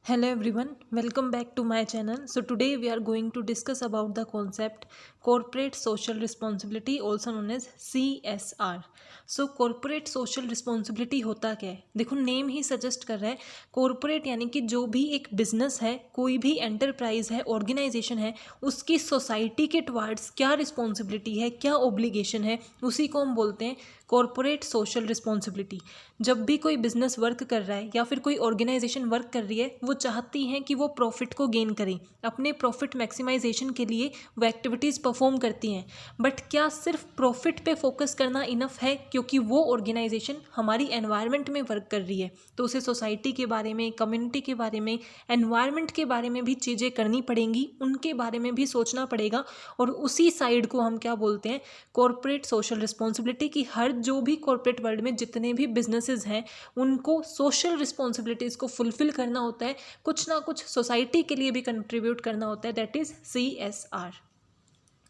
Hello everyone, welcome back to my channel. So today we are going to discuss about the concept corporate social responsibility, also known as CSR. So corporate social responsibility होता क्या है? देखो name ही suggest कर रहा है corporate यानी कि जो भी एक बिजनेस है, कोई भी एंटरप्राइज है, ऑर्गेनाइजेशन है, उसकी सोसाइटी के टुवर्ड्स क्या रिस्पॉन्सिबिलिटी है, क्या ओब्लिगेशन है, उसी को हम बोलते हैं कॉरपोरेट सोशल रिस्पॉन्सिबिलिटी। जब भी कोई बिजनेस वर्क कर रहा है या फिर कोई ऑर्गेनाइजेशन वर्क कर रही है, वो चाहती हैं कि वो प्रॉफिट को गेन करें, अपने प्रॉफिट मैक्सिमाइजेशन के लिए वो एक्टिविटीज़ परफॉर्म करती हैं। बट क्या सिर्फ प्रॉफिट पे फोकस करना इनफ है? क्योंकि वो ऑर्गेनाइजेशन हमारी एनवायरनमेंट में वर्क कर रही है, तो उसे सोसाइटी के बारे में, कम्युनिटी के बारे में, एनवायरनमेंट के बारे में भी चीज़ें करनी पड़ेंगी, उनके बारे में भी सोचना पड़ेगा। और उसी साइड को हम क्या बोलते हैं? Corporate social responsibility. की हर जो भी कॉरपोरेट वर्ल्ड में जितने भी बिजनेसेस हैं, उनको सोशल रिस्पॉन्सिबिलिटीज़ को फुलफिल करना होता है, कुछ ना कुछ सोसाइटी के लिए भी कंट्रीब्यूट करना होता है, that is CSR.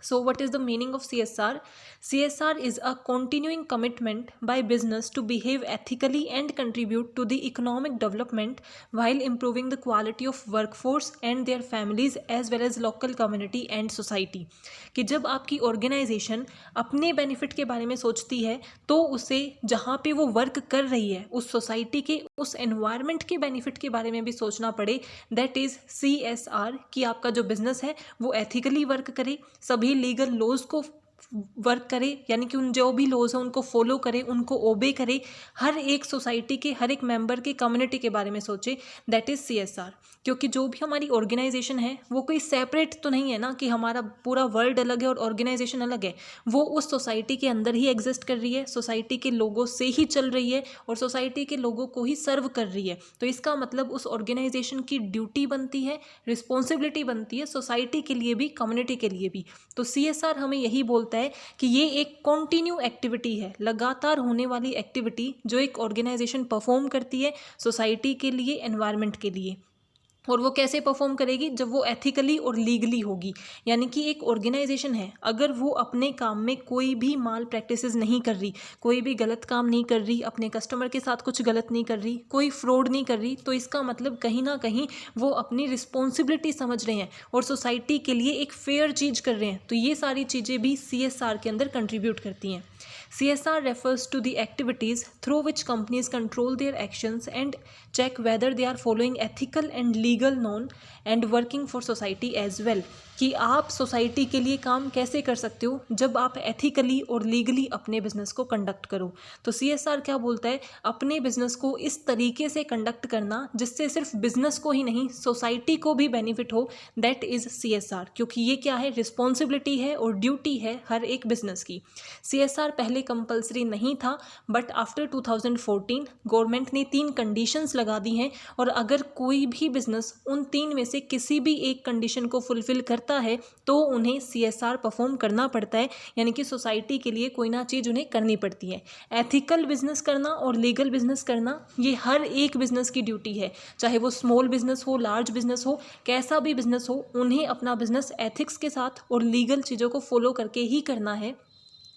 So, what is the meaning of CSR? CSR is a continuing commitment by business to behave ethically and contribute to the economic development while improving the quality of workforce and their families as well as local community and society. कि जब आपकी organisation अपने benefit के बारे में सोचती है, तो उसे जहाँ पे वो वर्क कर रही है उस सोसाइटी के, उस एनवायरनमेंट के बेनिफिट के बारे में भी सोचना पड़े, दैट इज़ CSR। कि आपका जो बिजनेस है वो एथिकली वर्क करे, सभी लीगल लॉज को वर्क करे, यानी कि उन जो भी लॉज हैं उनको फॉलो करे, उनको ओबे करे, हर एक सोसाइटी के हर एक मेंबर के कम्युनिटी के बारे में सोचे, दैट इज़ CSR। क्योंकि जो भी हमारी ऑर्गेनाइजेशन है वो कोई सेपरेट तो नहीं है ना, कि हमारा पूरा वर्ल्ड अलग है और ऑर्गेनाइजेशन अलग है। वो उस सोसाइटी के अंदर ही एग्जिस्ट कर रही है, सोसाइटी के लोगों से ही चल रही है और सोसाइटी के लोगों को ही सर्व कर रही है। तो इसका मतलब उस ऑर्गेनाइजेशन की ड्यूटी बनती है, रिस्पॉन्सिबिलिटी बनती है सोसाइटी के लिए भी, कम्युनिटी के लिए भी। तो CSR हमें यही बोलता है कि ये एक कॉन्टिन्यू एक्टिविटी है, लगातार होने वाली एक्टिविटी जो एक ऑर्गेनाइजेशन परफॉर्म करती है सोसाइटी के लिए, एनवायरनमेंट के लिए। और वो कैसे परफॉर्म करेगी? जब वो एथिकली और लीगली होगी। यानी कि एक ऑर्गेनाइजेशन है, अगर वो अपने काम में कोई भी माल प्रैक्टिसेस नहीं कर रही, कोई भी गलत काम नहीं कर रही, अपने कस्टमर के साथ कुछ गलत नहीं कर रही, कोई फ्रॉड नहीं कर रही, तो इसका मतलब कहीं ना कहीं वो अपनी रिस्पॉन्सिबिलिटी समझ रहे हैं और सोसाइटी के लिए एक फेयर चीज़ कर रहे हैं। तो ये सारी चीज़ें भी CSR के अंदर कंट्रीब्यूट करती हैं। CSR refers to the activities through which companies control their actions and check whether they are following ethical and legal norm and working for society as well। कि आप सोसाइटी के लिए काम कैसे कर सकते हो जब आप एथिकली और लीगली अपने बिजनेस को कंडक्ट करो। तो CSR क्या बोलता है? अपने बिजनेस को इस तरीके से कंडक्ट करना जिससे सिर्फ बिजनेस को ही नहीं, सोसाइटी को भी बेनिफिट हो, दैट इज़ CSR। क्योंकि ये क्या है? रिस्पॉन्सिबिलिटी है और ड्यूटी है हर एक बिजनेस की। CSR पहले कंपलसरी नहीं था, बट आफ्टर 2014 गवर्नमेंट ने 3 कंडीशंस लगा दी हैं, और अगर कोई भी बिजनेस उन 3 में से किसी भी एक कंडीशन को फुलफिल करता है तो उन्हें CSR परफॉर्म करना पड़ता है। यानी कि सोसाइटी के लिए कोई ना चीज़ उन्हें करनी पड़ती है। एथिकल बिजनेस करना और लीगल बिजनेस करना ये हर एक बिजनेस की ड्यूटी है, चाहे वो स्मॉल बिजनेस हो, लार्ज बिजनेस हो, कैसा भी बिजनेस हो, उन्हें अपना बिजनेस एथिक्स के साथ और लीगल चीज़ों को फॉलो करके ही करना है।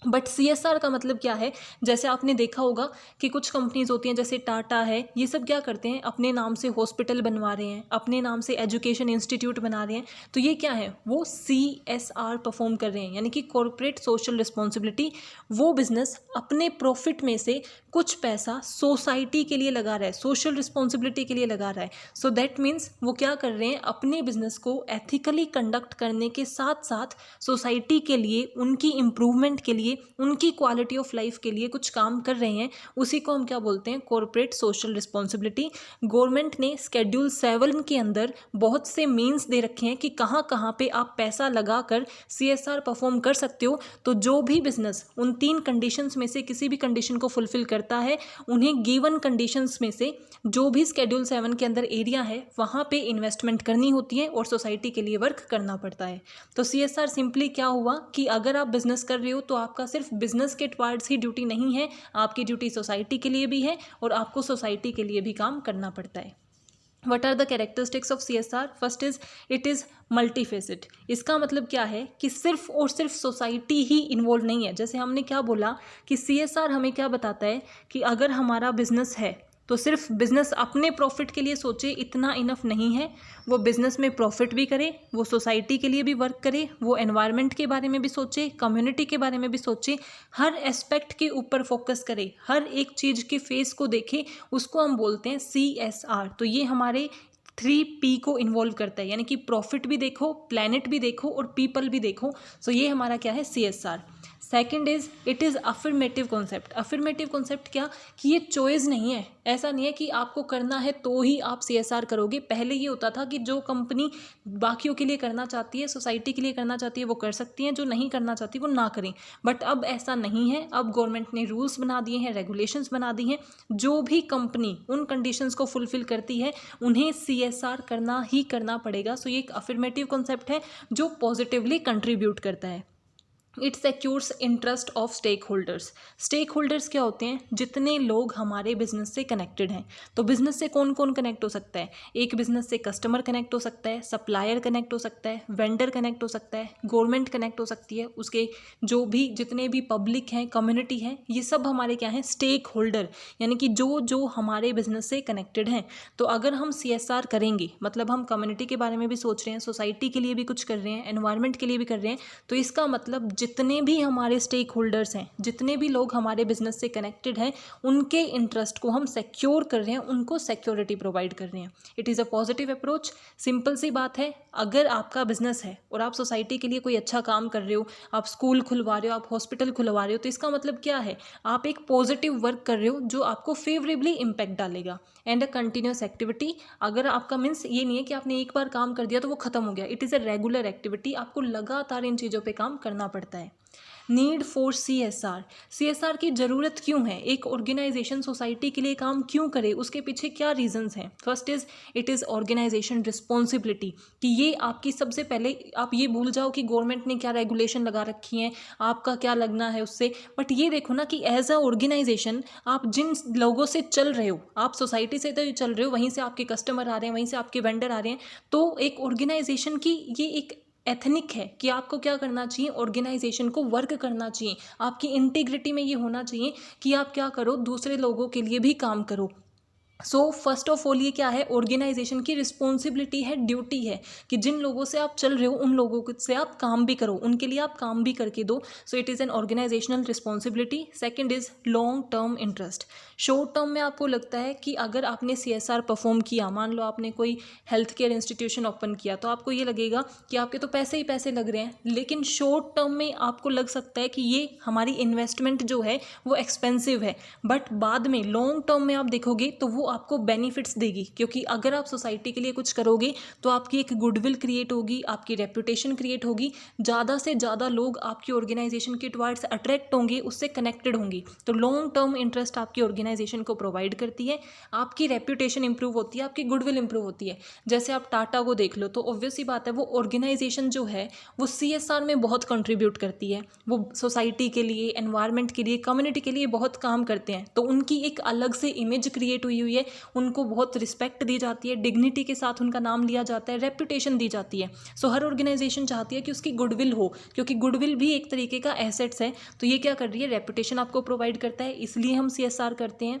बट CSR का मतलब क्या है? जैसे आपने देखा होगा कि कुछ कंपनीज होती हैं, जैसे टाटा है, ये सब क्या करते हैं? अपने नाम से हॉस्पिटल बनवा रहे हैं, अपने नाम से एजुकेशन इंस्टीट्यूट बना रहे हैं। तो ये क्या है? वो CSR परफॉर्म कर रहे हैं, यानी कि कॉरपोरेट सोशल रिस्पॉन्सिबिलिटी। वो बिजनेस अपने प्रॉफिट में से कुछ पैसा सोसाइटी के लिए लगा रहा है, सोशल रिस्पॉन्सिबिलिटी के लिए लगा रहा है। सो दैट मीन्स वो क्या कर रहे हैं? अपने बिजनेस को एथिकली कंडक्ट करने के साथ साथ सोसाइटी के लिए, उनकी इम्प्रूवमेंट के लिए, उनकी क्वालिटी ऑफ लाइफ के लिए कुछ काम कर रहे हैं। उसी को हम क्या बोलते हैं? Corporate social responsibility. गवर्नमेंट ने शेड्यूल 7 के अंदर बहुत से मीन्स दे रखे हैं कि कहाँ कहाँ पे आप पैसा लगाकर CSR परफॉर्म कर सकते हो। तो जो भी बिजनेस उन 3 कंडीशंस में से किसी भी कंडीशन को फुलफिल करता है, उन्हें गिवन कंडीशंस में से जो भी शेड्यूल 7 के अंदर एरिया है वहाँ पे इन्वेस्टमेंट करनी होती है और सोसाइटी के लिए वर्क करना पड़ता है। तो CSR सिंपली क्या हुआ कि अगर आप बिजनेस कर रहे हो तो आपका सिर्फ बिजनेस के टुवर्ड्स ही ड्यूटी नहीं है, आपकी ड्यूटी सोसाइटी के लिए भी है और आपको सोसाइटी के लिए भी काम करना पड़ता है। What are the characteristics of CSR? First is it is multifaceted. इसका मतलब क्या है कि सिर्फ और सिर्फ सोसाइटी ही इन्वॉल्व नहीं है। जैसे हमने क्या बोला कि CSR हमें क्या बताता है कि अगर हमारा बिजनेस है तो सिर्फ बिजनेस अपने प्रॉफिट के लिए सोचे इतना इनफ नहीं है, वो बिजनेस में प्रॉफिट भी करे, वो सोसाइटी के लिए भी वर्क करे, वो एनवायरनमेंट के बारे में भी सोचे, कम्युनिटी के बारे में भी सोचे, हर एस्पेक्ट के ऊपर फोकस करे, हर एक चीज़ के फेस को देखे, उसको हम बोलते हैं CSR। तो ये हमारे 3P को इन्वॉल्व करता है, यानी कि प्रॉफिट भी देखो, प्लैनेट भी देखो और पीपल भी देखो। सो ये हमारा क्या है, CSR। Second is it is affirmative concept. Affirmative concept क्या, कि ये चॉइस नहीं है, ऐसा नहीं है कि आपको करना है तो ही आप CSR करोगे। पहले ये होता था कि जो कंपनी बाकियों के लिए करना चाहती है, सोसाइटी के लिए करना चाहती है, वो कर सकती हैं, जो नहीं करना चाहती वो ना करें। बट अब ऐसा नहीं है, अब गवर्नमेंट ने रूल्स बना दिए हैं, रेगुलेशंस बना दी हैं, जो भी कंपनी उन कंडीशंस को फुलफिल करती है उन्हें CSR करना ही करना पड़ेगा। सो ये एक अफर्मेटिव कॉन्सेप्ट है जो पॉजिटिवली कंट्रीब्यूट करता है। It secures interest of stakeholders. Stakeholders क्या होते हैं, जितने लोग हमारे बिजनेस से कनेक्टेड हैं। तो बिजनेस से कौन कौन कनेक्ट हो सकता है, एक बिजनेस से कस्टमर कनेक्ट हो सकता है, सप्लायर कनेक्ट हो सकता है, वेंडर कनेक्ट हो सकता है, गवर्नमेंट कनेक्ट हो सकती है, उसके जो भी जितने भी पब्लिक हैं, कम्युनिटी हैं, ये सब हमारे क्या हैं, स्टेक होल्डर, यानी कि जो जो हमारे बिजनेस से कनेक्टेड हैं। तो अगर हम CSR करेंगे, मतलब हम कम्युनिटी के बारे में भी सोच रहे हैं, सोसाइटी के लिए भी कुछ कर रहे हैं, एनवायरनमेंट के लिए भी कर रहे हैं, तो इसका मतलब जितने भी हमारे स्टेक होल्डर्स हैं, जितने भी लोग हमारे बिजनेस से कनेक्टेड हैं, उनके इंटरेस्ट को हम सिक्योर कर रहे हैं, उनको सिक्योरिटी प्रोवाइड कर रहे हैं। It is a positive approach. Simple सी बात है, अगर आपका बिजनेस है और आप सोसाइटी के लिए कोई अच्छा काम कर रहे हो, आप स्कूल खुलवा रहे हो, आप हॉस्पिटल खुलवा रहे हो, तो इसका मतलब क्या है, आप एक पॉजिटिव वर्क कर रहे हो जो आपको फेवरेबली इम्पैक्ट डालेगा। एंड अ कंटिन्यूस एक्टिविटी, अगर आपका मीन्स ये नहीं है कि आपने एक बार काम कर दिया तो वो खत्म हो गया। It is a regular activity, आपको लगातार इन चीज़ों पे काम करना पड़ता है। Need for CSR। CSR की ज़रूरत क्यों है, एक ऑर्गेनाइजेशन सोसाइटी के लिए काम क्यों करे, उसके पीछे क्या रीजंस हैं। First is it is organization responsibility, कि ये आपकी सबसे पहले आप ये भूल जाओ कि गवर्नमेंट ने क्या रेगुलेशन लगा रखी हैं, आपका क्या लगना है उससे, बट ये देखो ना कि एज अ ऑर्गेनाइजेशन आप जिन लोगों से चल रहे हो, आप सोसाइटी से तो चल रहे हो, वहीं से आपके कस्टमर आ रहे हैं, वहीं से आपके वेंडर आ रहे हैं। तो एक ऑर्गेनाइजेशन की ये एक एथनिक है कि आपको क्या करना चाहिए, ऑर्गेनाइजेशन को वर्क करना चाहिए। आपकी इंटीग्रिटी में ये होना चाहिए कि आप क्या करो, दूसरे लोगों के लिए भी काम करो। सो फर्स्ट ऑफ ऑल ये क्या है, ऑर्गेनाइजेशन की रिस्पॉन्सिबिलिटी है, ड्यूटी है, कि जिन लोगों से आप चल रहे हो उन लोगों से आप काम भी करो, उनके लिए आप काम भी करके दो। So it is an organizational responsibility. Second is long term interest. Short term में आपको लगता है कि अगर आपने CSR परफॉर्म किया, मान लो आपने कोई हेल्थ केयर इंस्टीट्यूशन ओपन किया, तो आपको ये लगेगा कि आपके तो पैसे ही पैसे लग रहे हैं, लेकिन शॉर्ट टर्म में आपको लग सकता है कि ये हमारी इन्वेस्टमेंट जो है वो एक्सपेंसिव है, बट बाद में लॉन्ग टर्म में आप देखोगे तो वो आपको बेनिफिट्स देगी। क्योंकि अगर आप सोसाइटी के लिए कुछ करोगे तो आपकी एक गुडविल क्रिएट होगी, आपकी रेपुटेशन क्रिएट होगी, ज़्यादा से ज़्यादा लोग आपकी ऑर्गेनाइजेशन के टुवर्ड्स अट्रैक्ट होंगे, उससे कनेक्टेड होंगी। तो लॉन्ग टर्म इंटरेस्ट आपकी ऑर्गेनाइजेशन को प्रोवाइड करती है, आपकी रेपुटेशन इंप्रूव होती है, आपकी गुडविल इंप्रूव होती है। जैसे आप टाटा को देख लो, तो ऑब्वियस सी बात है वो ऑर्गेनाइजेशन जो है वो CSR में बहुत कंट्रीब्यूट करती है, वो सोसाइटी के लिए, एनवायरनमेंट के लिए, कम्युनिटी के लिए बहुत काम करते हैं। तो उनकी एक अलग से इमेज क्रिएट हुई है, उनको बहुत रिस्पेक्ट दी जाती है, डिग्निटी के साथ उनका नाम लिया जाता है, रेपुटेशन दी जाती है। सो हर ऑर्गेनाइजेशन चाहती है कि उसकी गुडविल हो, क्योंकि गुडविल भी एक तरीके का एसेट्स है। तो ये क्या कर रही है, रेपुटेशन आपको प्रोवाइड करता है, इसलिए हम CSR करते हैं।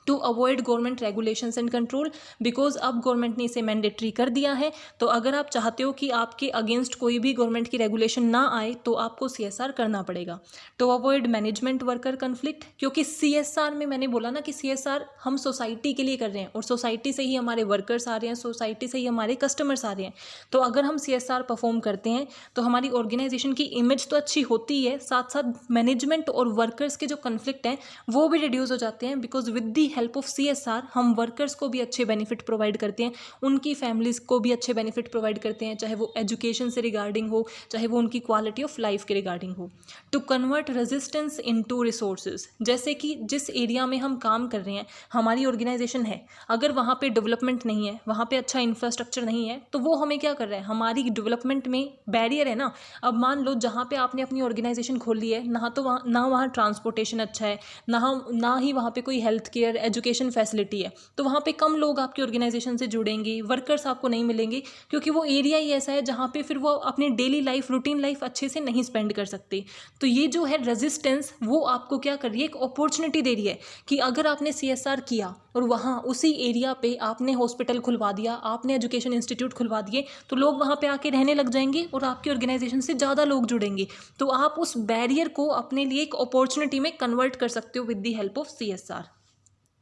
To avoid government regulations and control, because अब गवर्नमेंट ने इसे मैंडेटरी कर दिया है। तो अगर आप चाहते हो कि आपके अगेंस्ट कोई भी गवर्नमेंट की रेगुलेशन ना आए तो आपको CSR करना पड़ेगा। To avoid management worker conflict, क्योंकि CSR में मैंने बोला ना कि CSR हम सोसाइटी के लिए कर रहे हैं और सोसाइटी से ही हमारे वर्कर्स आ रहे हैं, सोसाइटी से ही हमारे कस्टमर्स आ रहे हैं। तो अगर हम CSR परफॉर्म करते हैं तो हमारी ऑर्गेनाइजेशन की इमेज तो अच्छी होती है, साथ साथ मैनेजमेंट और वर्कर्स के जो कन्फ्लिक्ट हैं वो भी रिड्यूस हो जाते हैं। Because with the help of CSR हम वर्कर्स को भी अच्छे बेनिफिट प्रोवाइड करते हैं, उनकी फैमिलीज को भी अच्छे बेनिफिट प्रोवाइड करते हैं, चाहे वो एजुकेशन से रिगार्डिंग हो, चाहे वो उनकी क्वालिटी ऑफ लाइफ के रिगार्डिंग हो। To convert resistance into resources, जैसे कि जिस एरिया में हम काम कर रहे हैं, हमारी ऑर्गेनाइजेशन है, अगर वहाँ पे डेवलपमेंट नहीं है, वहाँ पे अच्छा इंफ्रास्ट्रक्चर नहीं है, तो वो हमें क्या कर रहा है, हमारी डेवलपमेंट में बैरियर है ना। अब मान लो जहाँ पे आपने अपनी ऑर्गेनाइजेशन खोली है, ना तो वहाँ ट्रांसपोर्टेशन अच्छा है, ना ही वहाँ पे कोई हेल्थ केयर एजुकेशन फैसिलिटी है, तो वहाँ पे कम लोग आपके ऑर्गेनाइजेशन से जुड़ेंगे, वर्कर्स आपको नहीं मिलेंगे, क्योंकि वो एरिया ही ऐसा है जहाँ पे फिर वो अपनी डेली लाइफ, रूटीन लाइफ अच्छे से नहीं स्पेंड कर सकते। तो ये जो है रेजिस्टेंस, वो आपको क्या कर रही है, एक अपॉर्चुनिटी दे रही है कि अगर आपने CSR किया और वहाँ उसी एरिया पे आपने हॉस्पिटल खुलवा दिया, आपने एजुकेशन इंस्टीट्यूट खुलवा दिए, तो लोग वहाँ पे आके रहने लग जाएंगे और आपकी ऑर्गेनाइजेशन से ज़्यादा लोग जुड़ेंगे। तो आप उस बैरियर को अपने लिए एक अपॉर्चुनिटी में कन्वर्ट कर सकते हो with the help of CSR।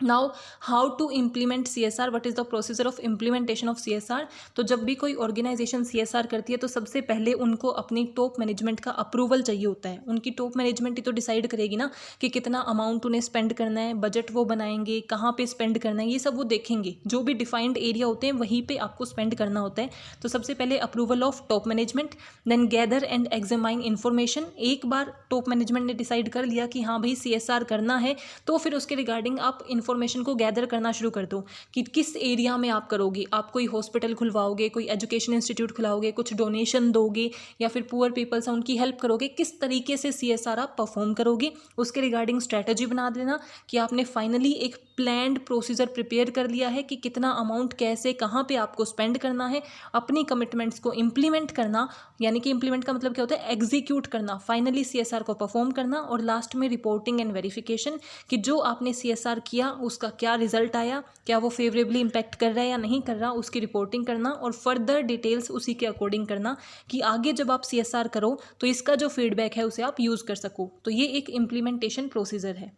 Now how to implement CSR, what is the procedure of implementation of CSR। तो जब भी कोई ऑर्गेनाइजेशन CSR करती है तो सबसे पहले उनको अपनी टॉप मैनेजमेंट का अप्रूवल चाहिए होता है। उनकी टॉप मैनेजमेंट ही तो डिसाइड करेगी ना कि कितना अमाउंट उन्हें स्पेंड करना है, बजट वो बनाएंगे, कहाँ पे स्पेंड करना है, ये सब वो देखेंगे। जो भी डिफाइंड एरिया होते हैं वहीं पे आपको स्पेंड करना होता है। तो सबसे पहले approval of top management, then gather and examine information. एक बार टॉप मैनेजमेंट ने डिसाइड कर लिया कि हाँ भाई CSR करना है, तो फिर उसके रिगार्डिंग आप इन्फॉर्मेशन को गैदर करना शुरू कर दो कि किस एरिया में आप करोगे। आप कोई हॉस्पिटल खुलवाओगे, कोई एजुकेशन इंस्टीट्यूट खुलाओगे, कुछ डोनेशन दोगे, या फिर पुअर पीपल्स हैं उनकी हेल्प करोगे, किस तरीके से CSR आप परफॉर्म करोगे, उसके रिगार्डिंग स्ट्रैटेजी बना देना कि आपने फाइनली एक प्लान्ड प्रोसीजर प्रिपेयर कर लिया है कि कितना अमाउंट कैसे कहाँ पे आपको स्पेंड करना है। अपनी कमिटमेंट्स को इम्प्लीमेंट करना, यानी कि इम्प्लीमेंट का मतलब क्या होता है, एग्जीक्यूट करना, फाइनली CSR को परफॉर्म करना, और लास्ट में रिपोर्टिंग एंड वेरिफिकेशन कि जो आपने CSR किया उसका क्या रिजल्ट आया, क्या वो फेवरेबली इम्पैक्ट कर रहा है या नहीं कर रहा, उसकी रिपोर्टिंग करना और फर्दर डिटेल्स उसी के अकॉर्डिंग करना कि आगे जब आप CSR करो तो इसका जो फीडबैक है उसे आप यूज़ कर सको। तो ये एक इम्प्लीमेंटेशन प्रोसीजर है।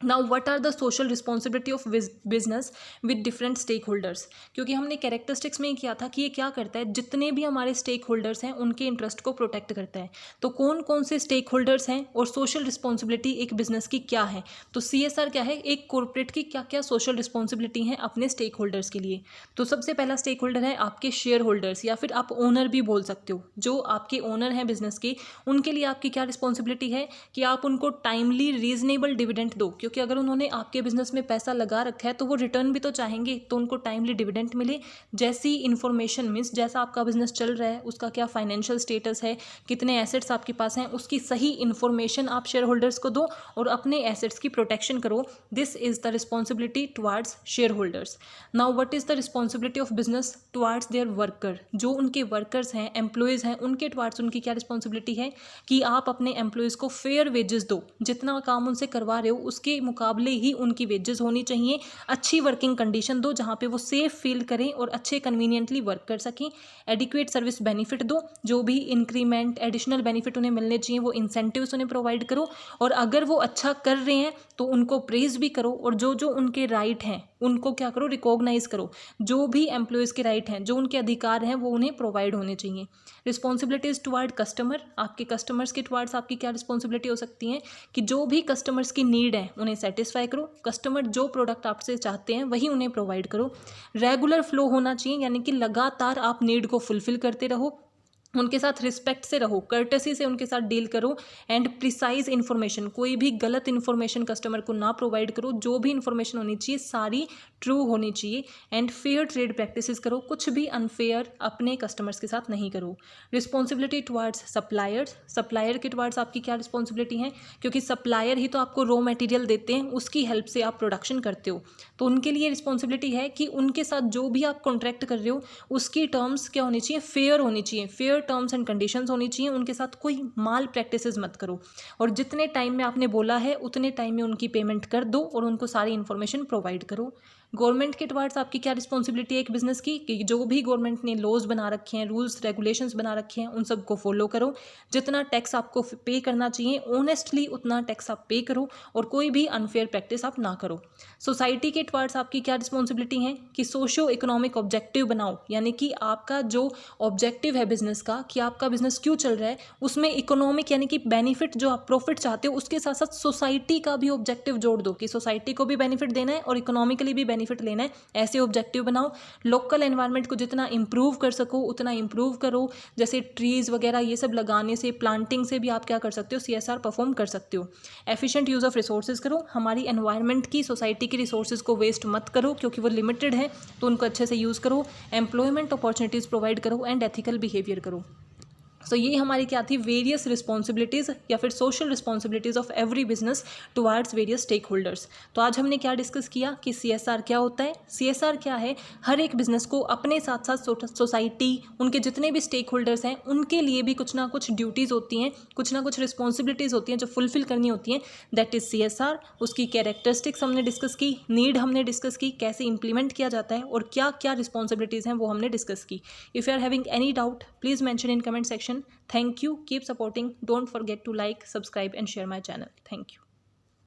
Now what are the social responsibility of business with different stakeholders. क्योंकि हमने कैरेक्टरिस्टिक्स में ही किया था कि ये क्या करता है, जितने भी हमारे स्टेक होल्डर्स हैं उनके इंटरेस्ट को प्रोटेक्ट करता है। तो कौन कौन से स्टेक होल्डर्स हैं और सोशल रिस्पॉन्सिबिलिटी एक बिजनेस की क्या है। तो CSR क्या है, एक कॉर्पोरेट की क्या क्या सोशल रिस्पॉन्सिबिलिटी हैं अपने स्टेक होल्डर्स के लिए। तो सबसे पहला स्टेक होल्डर है आपके शेयर होल्डर्स, या फिर आप ओनर भी बोल सकते हो। जो आपके ओनर हैं बिजनेस के, उनके लिए आपकी क्या रिस्पॉन्सिबिलिटी है कि आप उनको टाइमली रीजनेबल डिविडेंड दो, क्योंकि अगर उन्होंने आपके बिजनेस में पैसा लगा रखा है तो वो रिटर्न भी तो चाहेंगे, तो उनको टाइमली डिविडेंड मिले। जैसी इन्फॉर्मेशन मीन्स जैसा आपका बिजनेस चल रहा है, उसका क्या फाइनेंशियल स्टेटस है, कितने एसेट्स आपके पास हैं, उसकी सही इन्फॉर्मेशन आप शेयर होल्डर्स को दो और अपने एसेट्स की प्रोटेक्शन करो। This is the responsibility towards shareholders. Now what is the responsibility of business towards their worker. जो उनके वर्कर्स हैं, एम्प्लॉयज़ हैं, उनके टुवार्ड्स उनकी क्या रिस्पॉन्सिबिलिटी है कि आप अपने एम्प्लॉयज़ को फेयर वेजेस दो। जितना काम उनसे करवा रहे हो उसके मुकाबले ही उनकी वेजेस होनी चाहिए। अच्छी वर्किंग कंडीशन दो जहाँ पे वो सेफ फील करें और अच्छे कन्वीनियंटली वर्क कर सकें। एडिक्वेट सर्विस बेनिफिट दो, जो भी इंक्रीमेंट एडिशनल बेनिफिट उन्हें मिलने चाहिए वो इंसेंटिव्स उन्हें प्रोवाइड करो। और अगर वो अच्छा कर रहे हैं तो उनको प्रेज भी करो, और जो जो उनके राइट हैं उनको क्या करो, रिकॉग्नाइज करो। जो भी एम्प्लॉयज़ के राइट हैं, जो उनके अधिकार हैं, वो उन्हें प्रोवाइड होने चाहिए। Responsibilities toward customer. आपके कस्टमर्स के टुवार्ड्स आपकी क्या रिस्पॉन्सिबिलिटी हो सकती है कि जो भी कस्टमर्स की नीड है उन्हें सेटिस्फाई करो। कस्टमर जो प्रोडक्ट आपसे चाहते हैं वही उन्हें प्रोवाइड करो। रेगुलर फ्लो होना चाहिए, यानी कि लगातार आप नीड को फुलफिल करते रहो। उनके साथ रिस्पेक्ट से रहो, कर्टेसी से उनके साथ डील करो। एंड प्रिसाइज इन्फॉर्मेशन, कोई भी गलत इन्फॉर्मेशन कस्टमर को ना प्रोवाइड करो। जो भी इन्फॉर्मेशन होनी चाहिए सारी ट्रू होनी चाहिए। एंड फेयर ट्रेड प्रैक्टिसेस करो, कुछ भी अनफेयर अपने कस्टमर्स के साथ नहीं करो। Responsibility towards suppliers. सप्लायर के टुवार्ड्स आपकी क्या रिस्पॉन्सिबिलिटी है, क्योंकि सप्लायर ही तो आपको रॉ मटेरियल देते हैं, उसकी हेल्प से आप प्रोडक्शन करते हो। तो उनके लिए रिस्पॉन्सिबिलिटी है कि उनके साथ जो भी आप कॉन्ट्रैक्ट कर रहे हो उसकी टर्म्स क्या होनी चाहिए, फेयर होनी चाहिए। फेयर टर्म्स एंड कंडीशंस होनी चाहिए। उनके साथ कोई माल प्रैक्टिसेस मत करो, और जितने टाइम में आपने बोला है उतने टाइम में उनकी पेमेंट कर दो और उनको सारी इन्फॉर्मेशन प्रोवाइड करो। गवर्नमेंट के टुवार्ड्स आपकी क्या रिस्पॉन्सिबिलिटी है एक बिजनेस की कि जो भी गवर्नमेंट ने लॉज बना रखे हैं, रूल्स रेगुलेशंस बना रखे हैं, उन सबको फॉलो करो। जितना टैक्स आपको पे करना चाहिए ऑनेस्टली उतना टैक्स आप पे करो, और कोई भी अनफेयर प्रैक्टिस आप ना करो। सोसाइटी के टुवार्ड्स आपकी क्या रिस्पॉन्सिबिलिटी है कि सोशो इकोनॉमिक ऑब्जेक्टिव बनाओ, यानी कि आपका जो ऑब्जेक्टिव है बिजनेस का, कि आपका बिजनेस क्यों चल रहा है, उसमें इकोनॉमिक यानी कि बेनिफिट जो आप प्रॉफिट चाहते हो उसके साथ साथ सोसाइटी का भी ऑब्जेक्टिव जोड़ दो कि सोसाइटी को भी बेनिफिट देना है और इकोनॉमिकली भी बेनिफिट लेना है। ऐसे ऑब्जेक्टिव बनाओ। लोकल एनवायरनमेंट को जितना इंप्रूव कर सको उतना इंप्रूव करो। जैसे ट्रीज वगैरह ये सब लगाने से, प्लांटिंग से भी आप क्या कर सकते हो, CSR परफॉर्म कर सकते हो। एफिशिएंट यूज़ ऑफ रिसोर्सेज करो। हमारी एनवायरनमेंट की, सोसाइटी की रिसोर्सेज को वेस्ट मत करो, क्योंकि वो लिमिटेड है, तो उनको अच्छे से यूज़ करो। एम्प्लॉयमेंट अपॉर्चुनिटीज़ प्रोवाइड करो एंड एथिकल बिहेवियर करो। सो ये हमारी क्या थी, वेरियस रिस्पॉन्सिबिलिटीज़ या फिर social responsibilities of every business towards various stakeholders. तो आज हमने क्या डिस्कस किया कि CSR क्या होता है। CSR क्या है, हर एक बिजनेस को अपने साथ साथ सोसाइटी, उनके जितने भी स्टेक होल्डर्स हैं उनके लिए भी कुछ ना कुछ ड्यूटीज़ होती हैं, कुछ ना कुछ रिस्पॉन्सिबिलिटीज़ होती हैं जो फुलफिल करनी होती हैं, दैट इज़ CSR। उसकी कैरेक्टरिस्टिक्स हमने डिस्कस की, नीड हमने डिस्कस की, कैसे इंप्लीमेंट किया जाता है और क्या क्या रिस्पॉन्सिबिलिटीज़ हैं वो हमने डिस्कस की। If you are having any doubt please mention in comment section. Thank you. Keep supporting. Don't forget to like, subscribe and share my channel. Thank you.